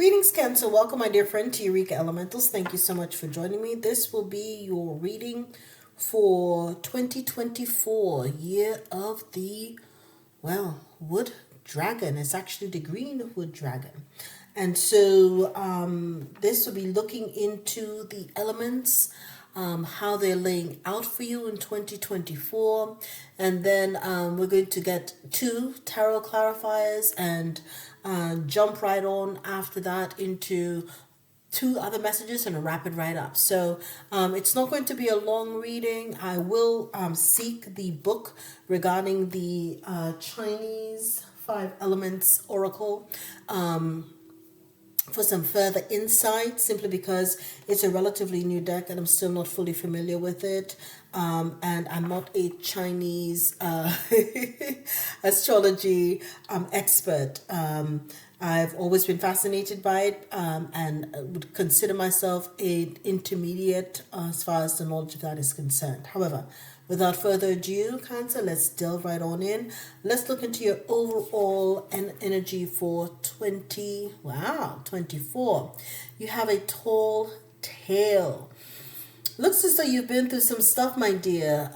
Greetings, Cancer. Welcome, my dear friend, to Eureka Elementals. Thank you so much for joining me. This will be your reading for 2024, year of the, wood dragon. It's actually the green wood dragon. And so this will be looking into the elements, how they're laying out for you in 2024. And then we're going to get two tarot clarifiers and jump right on after that into two other messages and a rapid write-up. So it's not going to be a long reading. I will seek the book regarding the Chinese Five Elements Oracle for some further insight, simply because it's a relatively new deck and I'm still not fully familiar with it. And I'm not a Chinese astrology expert. I've always been fascinated by it and would consider myself an intermediate as far as the knowledge of that is concerned. However, without further ado, Cancer, let's delve right on in. Let's look into your overall energy for 24. You have a tall tale. Looks as though you've been through some stuff, my dear.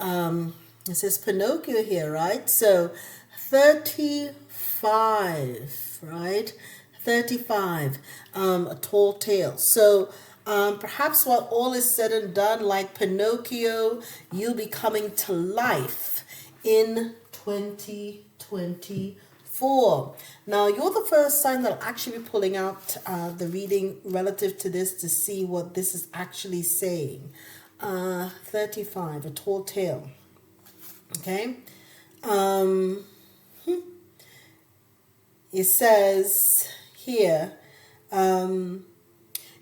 It says Pinocchio here, right? So 35, right? 35, a tall tale. So perhaps while all is said and done, like Pinocchio, you'll be coming to life in 2024. Now, you're the first sign that I'll actually be pulling out the reading relative to this to see what this is actually saying. 35, a tall tale. Okay. It says here,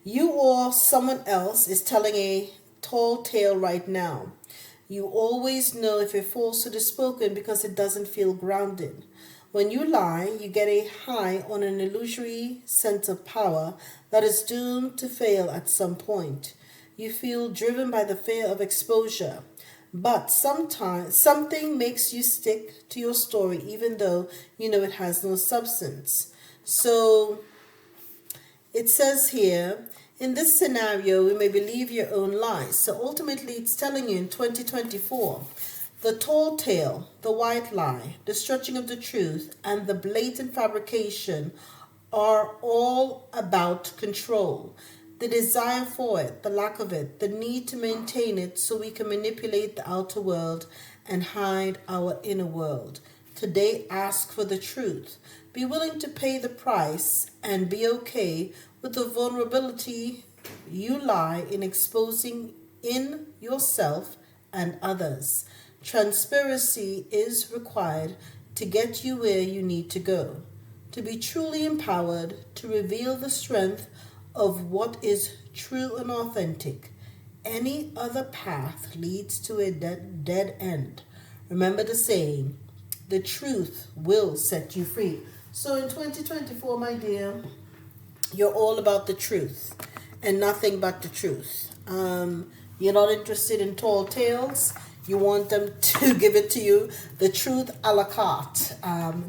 you or someone else is telling a tall tale right now. You always know if a falsehood is spoken because it doesn't feel grounded. When you lie, you get a high on an illusory sense of power that is doomed to fail at some point. You feel driven by the fear of exposure. But sometimes something makes you stick to your story even though you know it has no substance. So it says here, in this scenario, we may believe your own lies. So ultimately, it's telling you in 2024, the tall tale, the white lie, the stretching of the truth, and the blatant fabrication are all about control. The desire for it, the lack of it, the need to maintain it so we can manipulate the outer world and hide our inner world. Today, ask for the truth. Be willing to pay the price and be okay with the vulnerability you lie in exposing in yourself and others. Transparency is required to get you where you need to go. To be truly empowered, to reveal the strength of what is true and authentic. Any other path leads to a dead end. Remember the saying, the truth will set you free. So in 2024, my dear, you're all about the truth and nothing but the truth. You're not interested in tall tales. You want them to give it to you, the truth a la carte.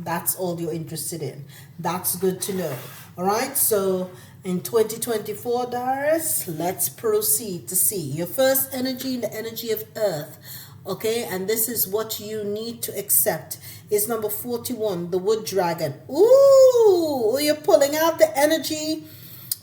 That's all you're interested in. That's good to know. All right, so in 2024, Darius, let's proceed to see your first energy, the energy of Earth. Okay, and this is what you need to accept. It's number 41, the wood dragon. Ooh, you're pulling out the energy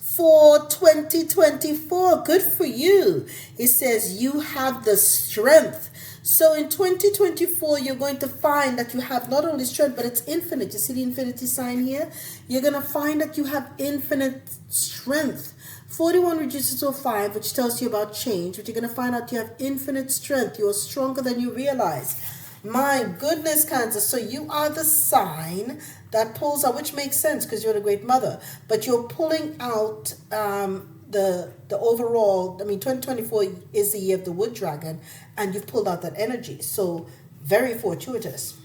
for 2024. Good for you. It says you have the strength. So in 2024, you're going to find that you have not only strength, but it's infinite. You see the infinity sign here? You're going to find that you have infinite strength. 41 reduces to 5, which tells you about change, but you're going to find out you have infinite strength. You are stronger than you realize. My goodness, Cancer. So you are the sign that pulls out, which makes sense because you're the great mother, but you're pulling out the overall, 2024 is the year of the wood dragon, and you've pulled out that energy. So very fortuitous.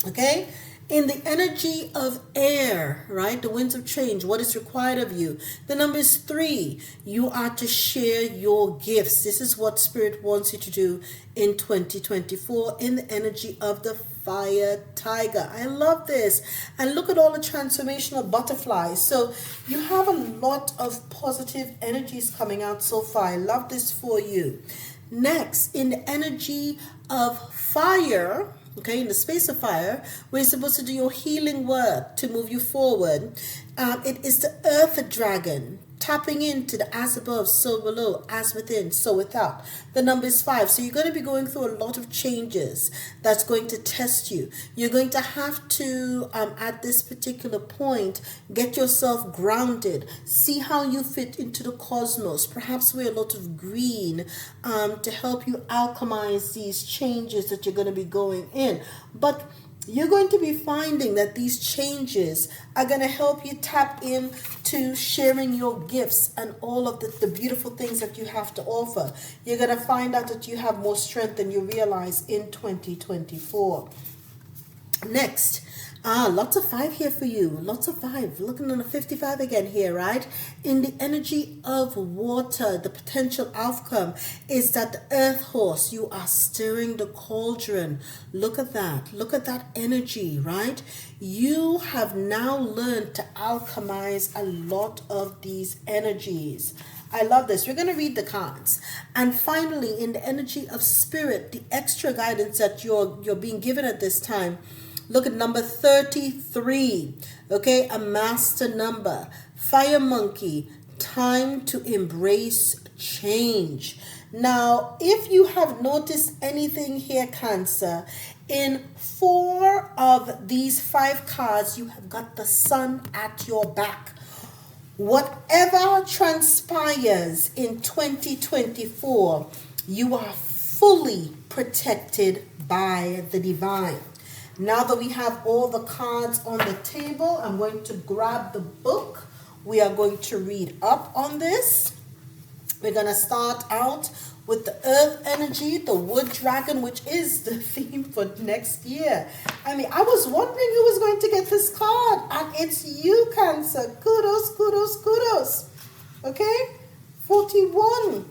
Okay? In the energy of air, right? The winds of change, what is required of you? The number is 3. You are to share your gifts. This is what Spirit wants you to do in 2024 in the energy of the fire tiger. I love this. And look at all the transformational butterflies. So you have a lot of positive energies coming out so far. I love this for you. Next, in the energy of fire, okay, in the space of fire, where you're supposed to do your healing work to move you forward, it is the earth dragon, tapping into the as above, so below, as within, so without. The number is 5. So you're going to be going through a lot of changes that's going to test you. You're going to have to, at this particular point, get yourself grounded. See how you fit into the cosmos. Perhaps wear a lot of green to help you alchemize these changes that you're going to be going in. But you're going to be finding that these changes are going to help you tap into sharing your gifts and all of the beautiful things that you have to offer. You're going to find out that you have more strength than you realize in 2024. Next, lots of 5 here for you. Lots of 5. Looking on a 55 again here, right? In the energy of water, the potential outcome is that the earth horse, you are stirring the cauldron. Look at that. Look at that energy, right? You have now learned to alchemize a lot of these energies. I love this. We're going to read the cards. And finally, in the energy of spirit, the extra guidance that you're being given at this time, look at number 33, okay, a master number. Fire monkey, time to embrace change. Now, if you have noticed anything here, Cancer, in 4 of these 5 cards, you have got the sun at your back. Whatever transpires in 2024, you are fully protected by the divine. Now that we have all the cards on the table, I'm going to grab the book. We are going to read up on this. We're going to start out with the earth energy, the wood dragon, which is the theme for next year. I mean, I was wondering who was going to get this card, and it's you, Cancer. Kudos, kudos, kudos. Okay? 41.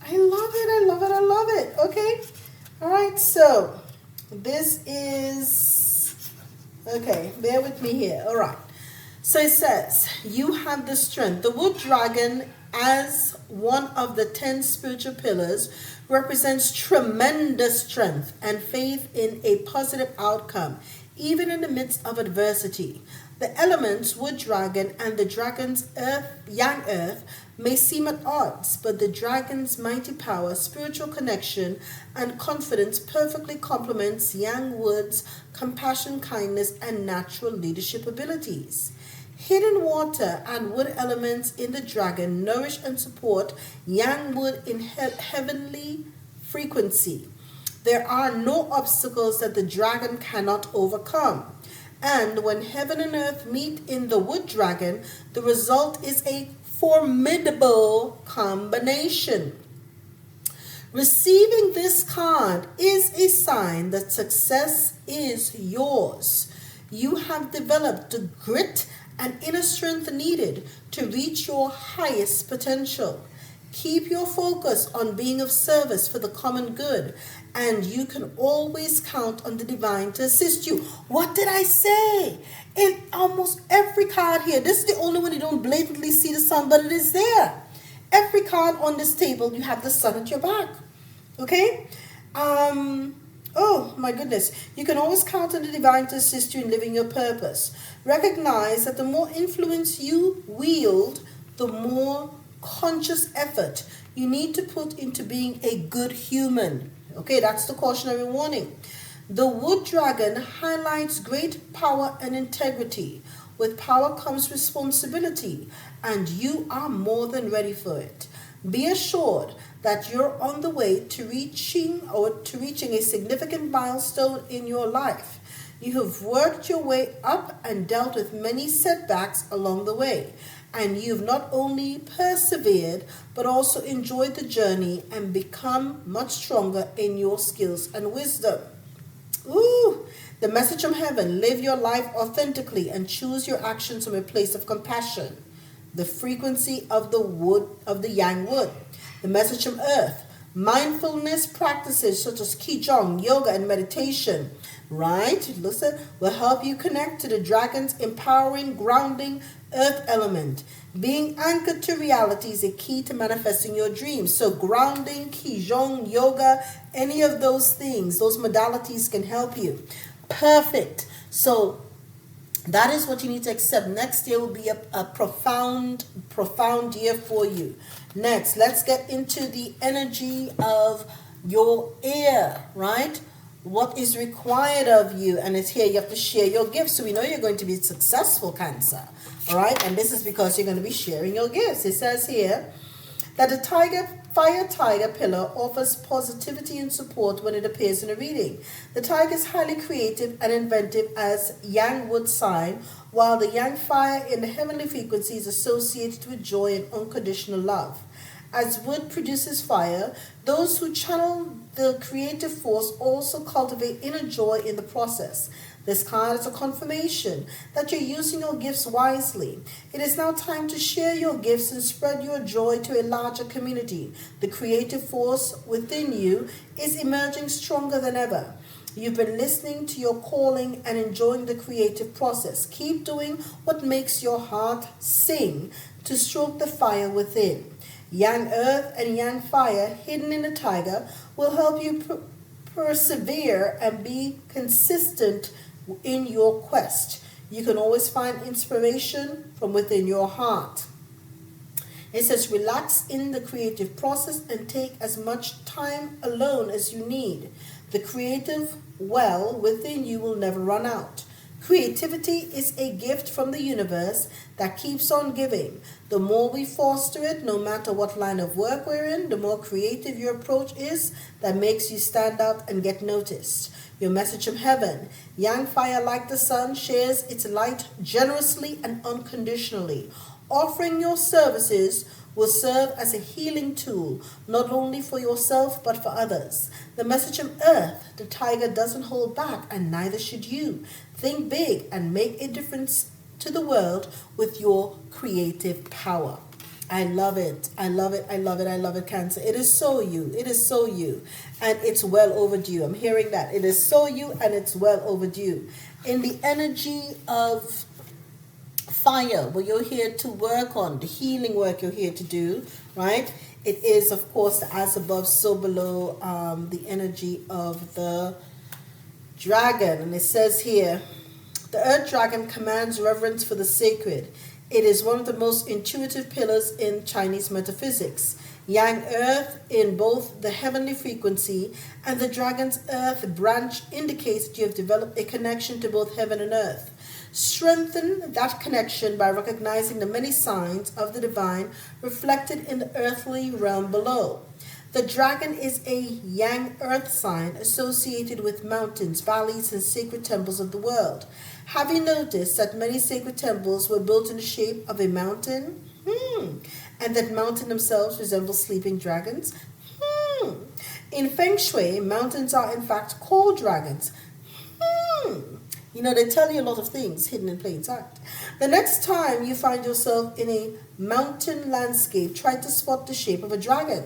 I love it, I love it, I love it. Okay? All right, so this is, okay, bear with me here. All right. So it says, you have the strength. The wood dragon, as one of the 10 spiritual pillars, represents tremendous strength and faith in a positive outcome, even in the midst of adversity. The elements, wood dragon and the dragon's earth, yang earth, may seem at odds, but the dragon's mighty power, spiritual connection, and confidence perfectly complements yang wood's compassion, kindness, and natural leadership abilities. Hidden water and wood elements in the dragon nourish and support yang wood in heavenly frequency. There are no obstacles that the dragon cannot overcome. And when heaven and earth meet in the wood dragon, the result is a formidable combination. Receiving this card is a sign that success is yours. You have developed the grit and inner strength needed to reach your highest potential. Keep your focus on being of service for the common good, and you can always count on the divine to assist you. What did I say? In almost every card here, this is the only one you don't blatantly see the sun, but it is there. Every card on this table, you have the sun at your back. Okay? Oh my goodness. You can always count on the divine to assist you in living your purpose. Recognize that the more influence you wield, the more conscious effort you need to put into being a good human. Okay, that's the cautionary warning. The wood dragon highlights great power and integrity. With power comes responsibility, and you are more than ready for it. Be assured that you're on the way to reaching a significant milestone in your life. You have worked your way up and dealt with many setbacks along the way, and you've not only persevered but also enjoyed the journey and become much stronger in your skills and wisdom. Ooh, The message from heaven: live your life authentically and choose your actions from a place of compassion. The frequency of the wood of the yang wood. The message from earth: mindfulness practices such as qigong, yoga, and meditation, right? Listen, will help you connect to the dragon's empowering, grounding earth element. Being anchored to reality is a key to manifesting your dreams. So grounding, qigong, yoga, any of those things, those modalities can help you. Perfect. So that is what you need to accept. Next year will be a profound year for you. Next, let's get into the energy of your ear, right? What is required of you? And it's here, you have to share your gifts. So we know you're going to be successful, Cancer. All right? And this is because you're going to be sharing your gifts. It says here that the fire tiger pillar offers positivity and support when it appears in a reading. The tiger is highly creative and inventive as yang wood sign, while the yang fire in the heavenly frequency is associated with joy and unconditional love. As wood produces fire, those who channel the creative force also cultivate inner joy in the process. This card is a confirmation that you're using your gifts wisely. It is now time to share your gifts and spread your joy to a larger community. The creative force within you is emerging stronger than ever. You've been listening to your calling and enjoying the creative process. Keep doing what makes your heart sing to stroke the fire within. Yang earth and yang fire hidden in the tiger will help you persevere and be consistent in your quest. You can always find inspiration from within your heart. It says relax in the creative process and take as much time alone as you need. The creative well within you will never run out. Creativity is a gift from the universe that keeps on giving. The more we foster it, no matter what line of work we're in, the more creative your approach is that makes you stand out and get noticed. Your message from heaven: yang fire, like the sun, shares its light generously and unconditionally. Offering your services will serve as a healing tool, not only for yourself but for others. The message from earth: the tiger doesn't hold back, and neither should you. Think big and make a difference to the world with your creative power. I love it. I love it. I love it. I love it, Cancer. It is so you. It is so you. And it's well overdue. I'm hearing that. It is so you and it's well overdue. In the energy of fire, what you're here to work on, the healing work you're here to do, right? It is, of course, the as above, so below, the energy of the dragon. And it says here, the earth dragon commands reverence for the sacred. It is one of the most intuitive pillars in Chinese metaphysics. Yang earth in both the heavenly frequency and the dragon's earth branch indicates that you have developed a connection to both heaven and earth. Strengthen that connection by recognizing the many signs of the divine reflected in the earthly realm below. The dragon is a yang earth sign associated with mountains, valleys, and sacred temples of the world. Have you noticed that many sacred temples were built in the shape of a mountain? And that mountains themselves resemble sleeping dragons? In Feng Shui, mountains are in fact called dragons. You know, they tell you a lot of things hidden in plain sight. The next time you find yourself in a mountain landscape, try to spot the shape of a dragon.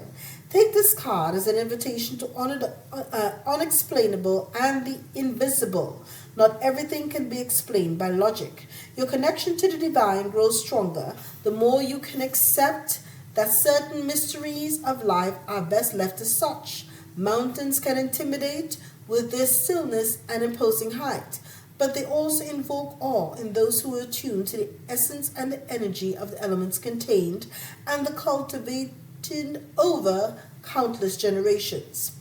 Take this card as an invitation to honor the unexplainable and the invisible. Not everything can be explained by logic. Your connection to the divine grows stronger the more you can accept that certain mysteries of life are best left as such. Mountains can intimidate with their stillness and imposing height, but they also invoke awe in those who are attuned to the essence and the energy of the elements contained and the cultivated over countless generations.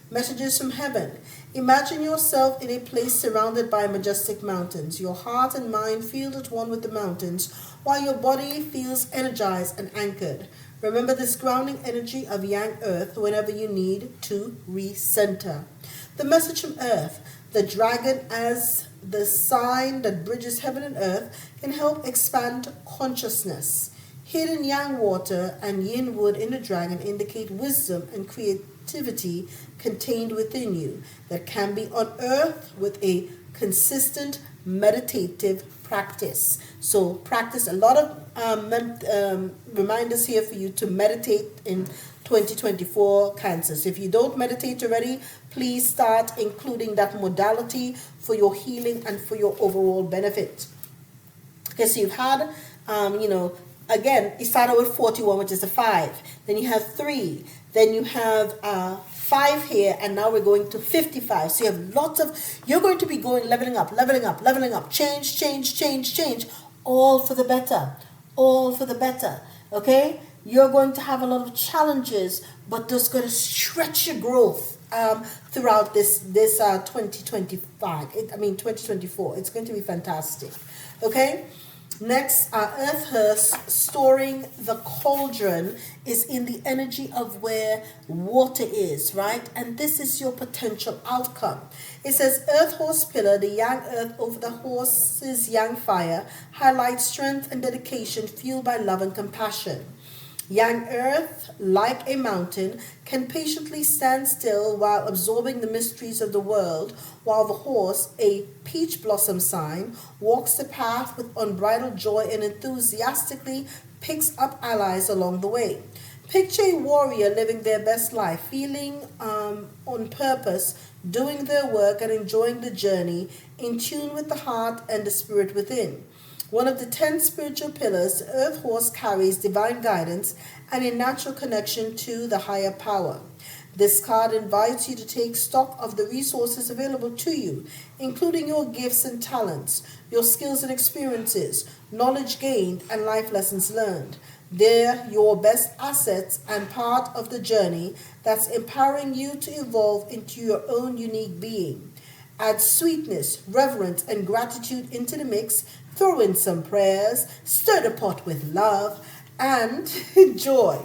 Messages from heaven. Imagine yourself in a place surrounded by majestic mountains. Your heart and mind feel at one with the mountains, while your body feels energized and anchored. Remember this grounding energy of yang earth whenever you need to recenter. The message from earth. The dragon as the sign that bridges heaven and earth can help expand consciousness. Hidden yang water and yin wood in the dragon indicate wisdom and creativity contained within you that can be unearthed with a consistent meditative practice. So practice a lot of reminders here for you to meditate in 2024 Cancers. If you don't meditate already, please start including that modality for your healing and for your overall benefit. Okay, so you've had, again, you start out with 41, which is a 5. Then you have 3. Then you have 5 here, and now we're going to 55. So you have lots of, you're going to be going leveling up, change, all for the better. All for the better. Okay? You're going to have a lot of challenges, but that's going to stretch your growth throughout this 2024. It's going to be fantastic. Okay? Next, Earth Hearse, storing the cauldron, is in the energy of where water is, right? And this is your potential outcome. It says, Earth Horse Pillar, the Yang Earth over the horse's Yang Fire, highlights strength and dedication fueled by love and compassion. Yang Earth, like a mountain, can patiently stand still while absorbing the mysteries of the world, while the horse, a peach blossom sign, walks the path with unbridled joy and enthusiastically picks up allies along the way. Picture a warrior living their best life, feeling on purpose, doing their work and enjoying the journey, in tune with the heart and the spirit within. One of the 10 spiritual pillars, the Earth Horse carries divine guidance and a natural connection to the higher power. This card invites you to take stock of the resources available to you, including your gifts and talents, your skills and experiences, knowledge gained, and life lessons learned. They're your best assets and part of the journey that's empowering you to evolve into your own unique being. Add sweetness, reverence, and gratitude into the mix. Throw in some prayers, stir the pot with love and joy.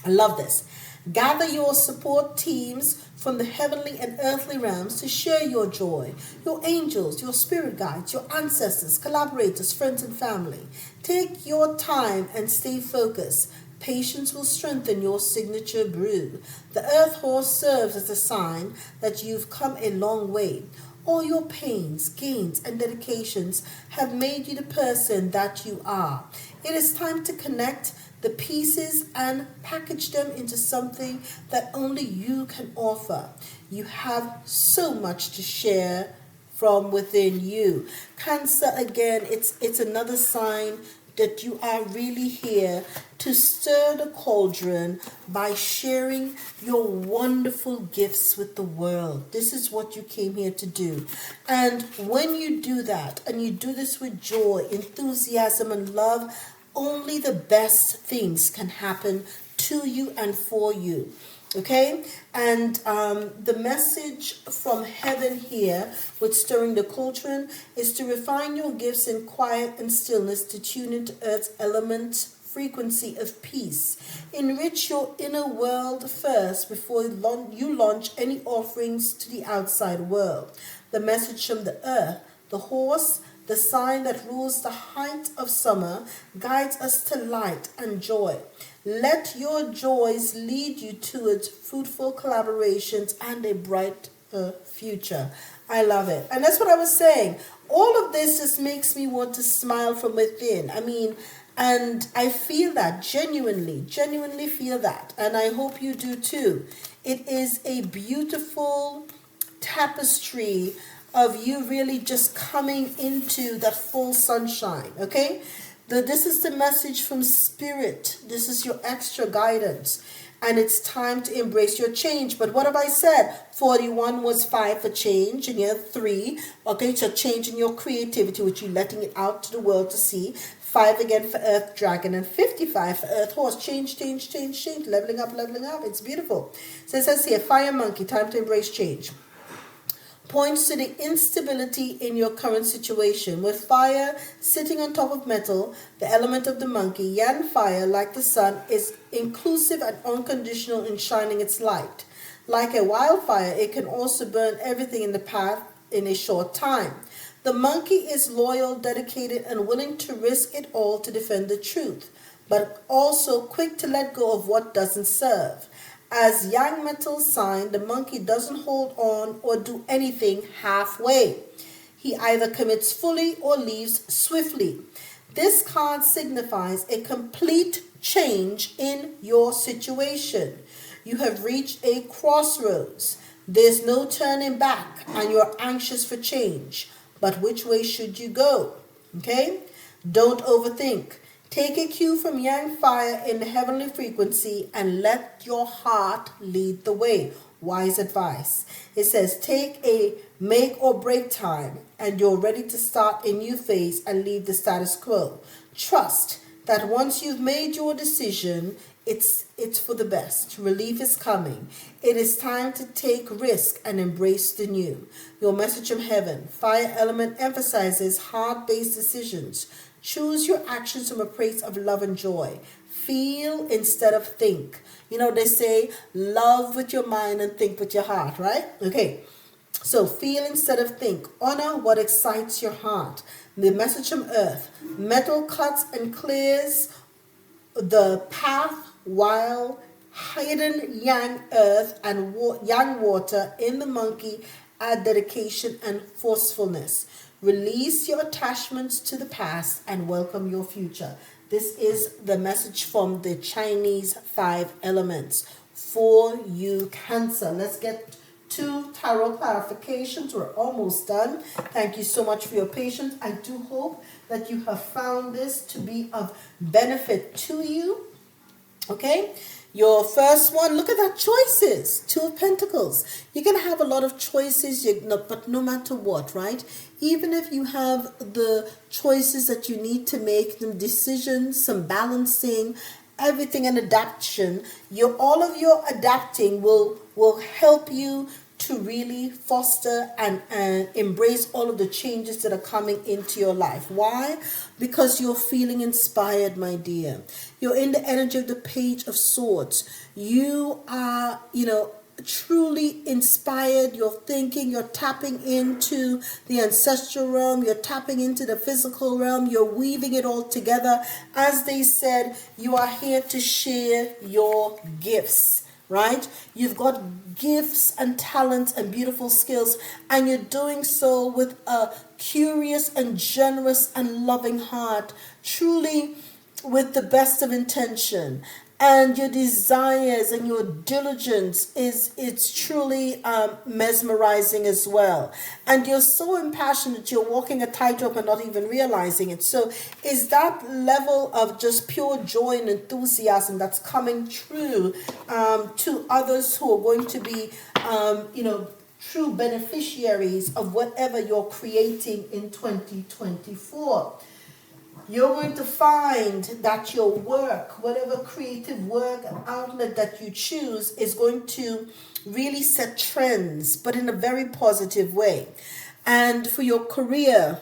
I love this. Gather your support teams from the heavenly and earthly realms to share your joy. Your angels, your spirit guides, your ancestors, collaborators, friends, and family. Take your time and stay focused. Patience will strengthen your signature brew. The Earth Horse serves as a sign that you've come a long way. All your pains, gains, and dedications have made you the person that you are. It is time to connect the pieces and package them into something that only you can offer. You have so much to share from within you. Cancer, again, it's another sign that you are really here to stir the cauldron by sharing your wonderful gifts with the world. This is what you came here to do. And when you do that, and you do this with joy, enthusiasm, and love, only the best things can happen to you and for you. Okay, and the message from heaven here with stirring the cauldron is to refine your gifts in quiet and stillness, to tune into Earth's element frequency of peace. Enrich your inner world first before you launch any offerings to the outside world. The message from the Earth, the horse, the sign that rules the height of summer, guides us to light and joy. Let your joys lead you towards fruitful collaborations and a bright future. I love it. And that's what I was saying. All of this just makes me want to smile from within. I mean, and I feel that, genuinely feel that. And I hope you do too. It is a beautiful tapestry of you really just coming into that full sunshine, okay? This is the message from Spirit. This is your extra guidance. And it's time to embrace your change. But what have I said? 41 was 5 for change, and you have 3. Okay, so change in your creativity, which you're letting it out to the world to see. 5 again for Earth Dragon, and 55 for Earth Horse. Change. Leveling up. It's beautiful. So it says here, Fire Monkey, time to embrace change. Points to the instability in your current situation. With fire sitting on top of metal, the element of the monkey, Yan fire, like the sun, is inclusive and unconditional in shining its light. Like a wildfire, it can also burn everything in the path in a short time. The monkey is loyal, dedicated, and willing to risk it all to defend the truth, but also quick to let go of what doesn't serve. As Yang Metal sign, the monkey doesn't hold on or do anything halfway. He either commits fully or leaves swiftly. This card signifies a complete change in your situation. You have reached a crossroads. There's no turning back, and you're anxious for change. But which way should you go? Okay? Don't overthink. Take a cue from Yang Fire in the heavenly frequency and let your heart lead the way. Wise advice. It says take a make or break time and you're ready to start a new phase and leave the status quo. Trust that once you've made your decision, it's for the best. Relief is coming. It is time to take risk and embrace the new. Your message from heaven. Fire element emphasizes heart-based decisions. Choose your actions from a place of love and joy. Feel instead of think. You know, they say love with your mind and think with your heart, right? Okay. So feel instead of think. Honor what excites your heart. The message from earth. Metal cuts and clears the path while hidden yang earth and yang water in the monkey add dedication and forcefulness. Release your attachments to the past and welcome your future. This is the message from the Chinese 5 elements for you, Cancer. Let's get to tarot clarifications. We're almost done. Thank you so much for your patience. I do hope that you have found this to be of benefit to you. Okay, your first one, look at that, choices. 2 of Pentacles. You're going to have a lot of choices, but no matter what, right? Even if you have the choices that you need to make, some decisions, some balancing, everything and adaptation, all of your adapting will help you to really foster and embrace all of the changes that are coming into your life. Why? Because you're feeling inspired, my dear. You're in the energy of the Page of Swords. You are, truly inspired. You're thinking, you're tapping into the ancestral realm, you're tapping into the physical realm, you're weaving it all together. As they said, you are here to share your gifts, right? You've got gifts and talents and beautiful skills, and you're doing so with a curious and generous and loving heart, truly with the best of intention. And your desires and your diligence it's truly mesmerizing as well. And you're so impassioned that you're walking a tightrope and not even realizing it. So is that level of just pure joy and enthusiasm that's coming true to others who are going to be, true beneficiaries of whatever you're creating in 2024. You're going to find that your work, whatever creative work outlet that you choose, is going to really set trends, but in a very positive way. And for your career,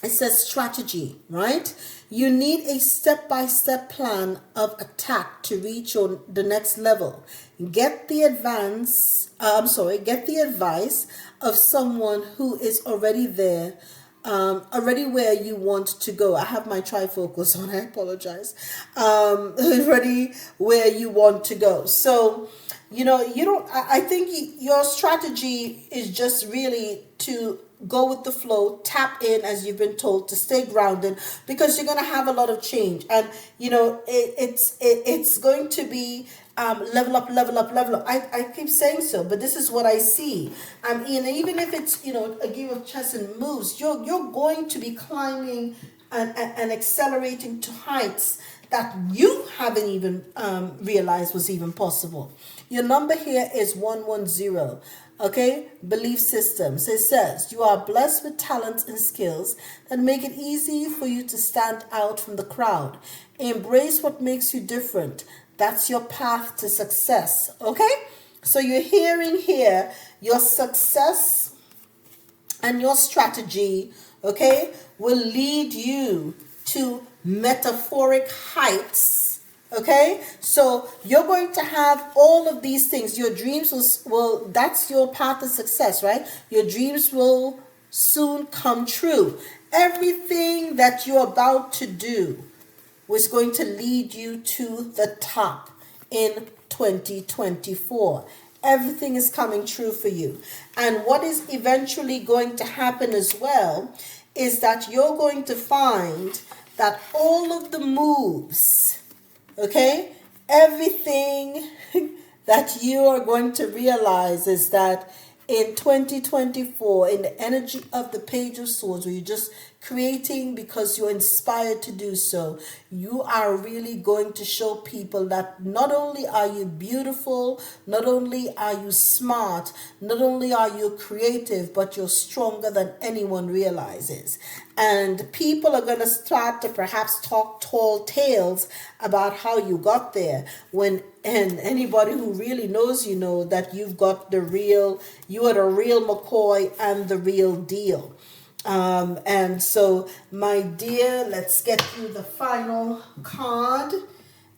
it says strategy, right? You need a step-by-step plan of attack to reach the next level. Get the advice of someone who is already there, already where you want to go. I have my trifocus on, I apologize. Already where you want to go. So, I think your strategy is just really to go with the flow, tap in as you've been told, to stay grounded, because you're going to have a lot of change. And, it's going to be level up. I keep saying so, but this is what I see. Even if it's, a game of chess and moves, you're going to be climbing and accelerating to heights that you haven't even realized was even possible. Your number here is 110. Okay, belief systems. It says you are blessed with talents and skills that make it easy for you to stand out from the crowd. Embrace what makes you different. That's your path to success. Okay, so you're hearing here your success and your strategy, okay, will lead you to metaphoric heights. Okay, so you're going to have all of these things. Your dreams will that's your path to success, right? Your dreams will soon come true. Everything that you're about to do was going to lead you to the top in 2024. everything is coming true for you. And what is eventually going to happen as well is that you're going to find that all of the moves, okay, everything that you are going to realize is that in 2024, in the energy of the Page of Swords, where you're just creating because you're inspired to do so, you are really going to show people that not only are you beautiful, not only are you smart, not only are you creative, but you're stronger than anyone realizes. And people are going to start to perhaps talk tall tales about how you got there, when, and anybody who really knows you know that you've got the real, you are the real McCoy and the real deal. And so, my dear, let's get through the final card.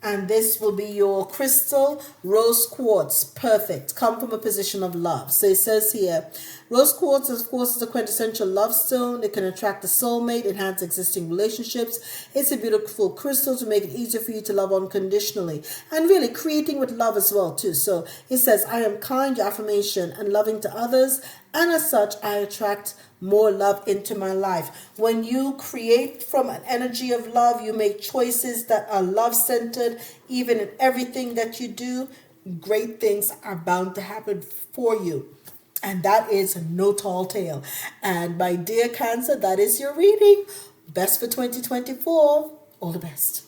And this will be your crystal, rose quartz. Perfect. Come from a position of love. So it says here, rose quartz, of course, is a quintessential love stone. It can attract a soulmate, enhance existing relationships. It's a beautiful crystal to make it easier for you to love unconditionally. And really creating with love as well, too. So it says, I am kind, your affirmation, and loving to others. And as such, I attract more love into my life. When you create from an energy of love, you make choices that are love-centered, even in everything that you do, great things are bound to happen for you. And that is no tall tale. And my dear Cancer, that is your reading. Best for 2024. All the best.